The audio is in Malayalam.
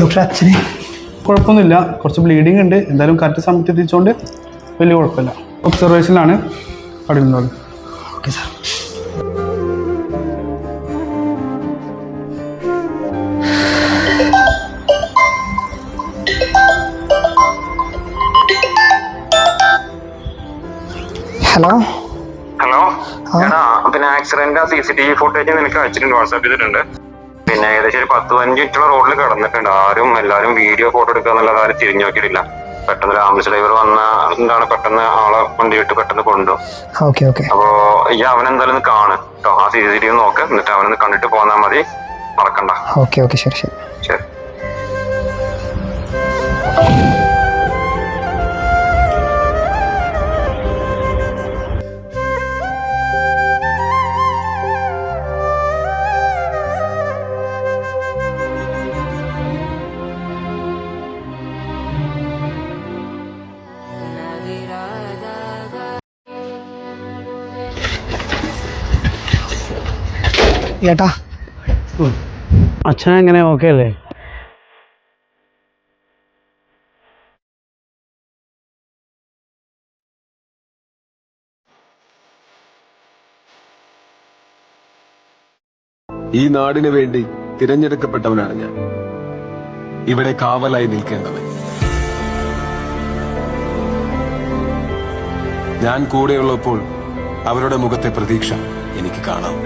ഡോക്ടർ അച്ഛനെ കുഴപ്പമൊന്നുമില്ല, കുറച്ച് ബ്ലീഡിങ് ഉണ്ട്. എന്തായാലും കറക്റ്റ് സമയത്ത് എത്തിച്ചുകൊണ്ട് വലിയ കുഴപ്പമില്ല. ഒബ്സർവേഷനിലാണ് അവിടെ നിന്നത്. Okay sir. ഹലോ ഹലോ, പിന്നെ ആക്സിഡന്റ് CCTV ഫുട്ടേജ് നിനക്ക് അയച്ചിട്ടുണ്ട്, വാട്സാപ്പ് ചെയ്തിട്ടുണ്ട്. പിന്നെ ഏകദേശം ഒരു 10-15 മിനിറ്റുള്ള റോഡിൽ കിടന്നിട്ടുണ്ട്. എല്ലാവരും വീഡിയോ ഫോട്ടോ എടുക്കുക എന്നുള്ള കാര്യം തിരിഞ്ഞു നോക്കിയിട്ടില്ല. പെട്ടെന്ന് ഒരു ആംബുലൻസ് ഡ്രൈവർ വന്ന എന്താണ് പെട്ടെന്ന് ആളെ വണ്ടി വിട്ട് പെട്ടെന്ന് കൊണ്ടുപോകും. അപ്പോ ഈ അവനെന്തായാലും ഒന്ന് കാണും കേട്ടോ. ആ CCTV നോക്ക്, എന്നിട്ട് അവനൊന്ന് കണ്ടിട്ട് പോന്നാ മതി, മറക്കണ്ട. ഓക്കെ ശരി ശരി. ഏട്ടാ അച്ഛനെങ്ങനെ ഓക്കെ അല്ലേ? ഈ നാടിനു വേണ്ടി തിരഞ്ഞെടുക്കപ്പെട്ടവനാണ് ഞാൻ. ഇവിടെ കാവലായി നിൽക്കേണ്ടവൻ. ഞാൻ കൂടെയുള്ളപ്പോൾ അവരുടെ മുഖത്തെ പ്രതീക്ഷ എനിക്ക് കാണാം.